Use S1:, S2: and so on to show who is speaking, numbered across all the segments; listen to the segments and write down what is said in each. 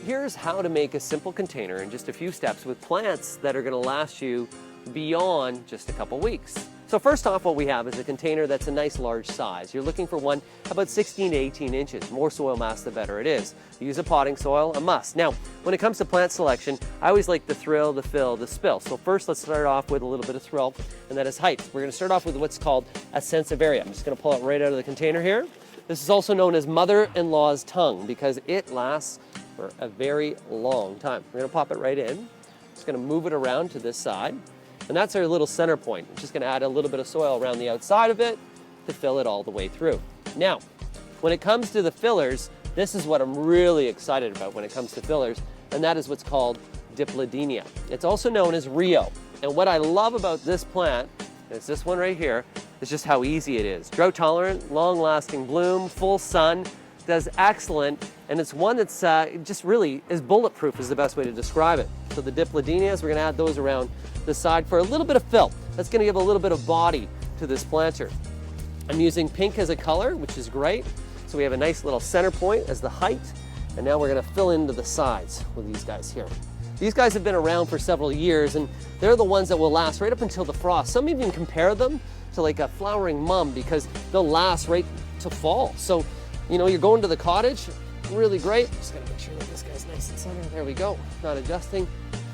S1: here's how to make a simple container in just a few steps with plants that are going to last you beyond just a couple weeks. So first off, what we have is a container that's a nice large size. You're looking for one about 16 to 18 inches. More soil mass, the better it is. Use a potting soil, a must. Now, when it comes to plant selection, I always like the thrill, the fill, the spill. So first, let's start off with a little bit of thrill, and that is height. We're going to start off with what's called a sansevieria. I'm just going to pull it right out of the container here. This is also known as mother-in-law's tongue because it lasts for a very long time. We're going to pop it right in. Just going to move it around to this side. And that's our little center point. I'm just going to add a little bit of soil around the outside of it to fill it all the way through. Now, when it comes to the fillers, this is what I'm really excited about when it comes to fillers, and that is what's called Dipladenia. It's also known as Rio. And what I love about this plant, is this one right here, is just how easy it is. Drought tolerant, long lasting bloom, full sun, does excellent, and it's one that's just really is bulletproof is the best way to describe it. So the Dipladenias, we're going to add those around the side for a little bit of fill. That's going to give a little bit of body to this planter. I'm using pink as a color, which is great. So we have a nice little center point as the height, and now we're going to fill into the sides with these guys here. These guys have been around for several years, and they're the ones that will last right up until the frost. Some even compare them to like a flowering mum because they'll last right to fall. So, you know, you're going to the cottage, really great. Just gotta make sure that this guy's nice and center. There we go, not adjusting.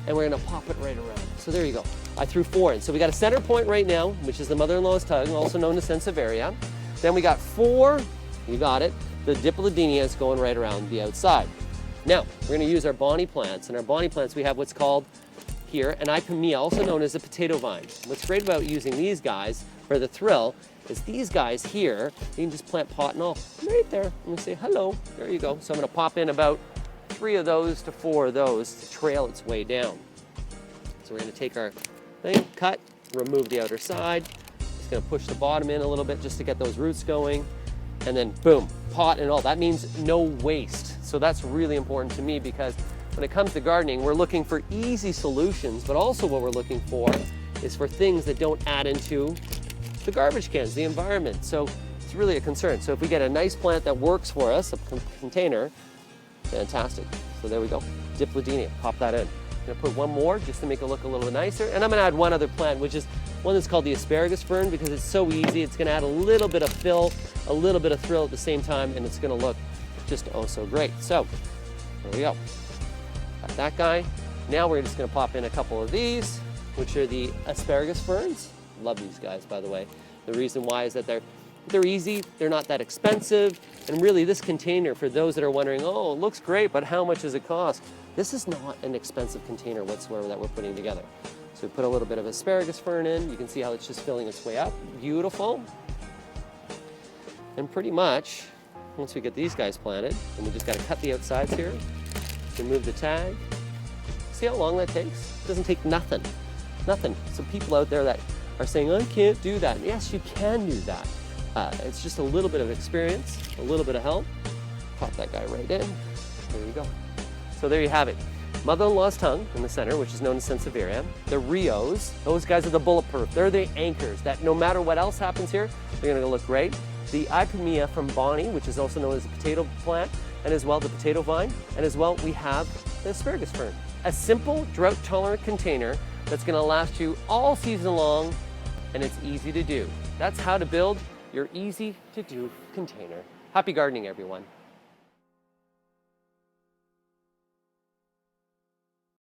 S1: And we're gonna pop it right around. So there you go. I threw 4 in. So we got a center point right now, which is the mother-in-law's tongue, also known as sansevieria. Then we got 4, you got it, the Dipladenias going right around the outside. Now, we're gonna use our bonnie plants. And our bonnie plants, we have what's called here an ipomea, also known as a potato vine. What's great about using these guys for the thrill is these guys here, you can just plant pot and all right there. I'm gonna say hello, there you go. So I'm gonna pop in about 3 of those to 4 of those to trail its way down. So we're gonna take our thing, cut, remove the outer side. Just gonna push the bottom in a little bit just to get those roots going. And then boom, pot and all. That means no waste. So that's really important to me because when it comes to gardening, we're looking for easy solutions, but also what we're looking for is for things that don't add into the garbage cans, the environment. So it's really a concern. So if we get a nice plant that works for us, a container, fantastic. So there we go, Dipladenia, pop that in. I'm gonna put one more just to make it look a little nicer. And I'm gonna add one other plant, which is one that's called the Asparagus Fern because it's so easy. It's gonna add a little bit of fill, a little bit of thrill at the same time, and it's gonna look just oh so great. So there we go. Got that guy. Now we're just gonna pop in a couple of these, which are the Asparagus Ferns. Love these guys, by the way. The reason why is that they're easy, they're not that expensive, and really this container, for those that are wondering, oh, it looks great, but how much does it cost? This is not an expensive container whatsoever that we're putting together. So we put a little bit of Asparagus Fern in. You can see how it's just filling its way up. Beautiful. And pretty much, once we get these guys planted, and we just gotta cut the outsides here, remove the tag. See how long that takes? It doesn't take nothing, nothing. So people out there that are saying, I can't do that. Yes, you can do that. It's just a little bit of experience, a little bit of help. Pop that guy right in. There you go. So there you have it. Mother-in-law's tongue in the center, which is known as sansevieria. The Rios, those guys are the bulletproof. They're the anchors that no matter what else happens here, they're gonna look great. The ipomea from bonnie, which is also known as the potato plant, and as well the potato vine, and as well we have the asparagus fern. A simple drought-tolerant container that's gonna last you all season long, and it's easy to do. That's how to build your easy-to-do container. Happy gardening, everyone.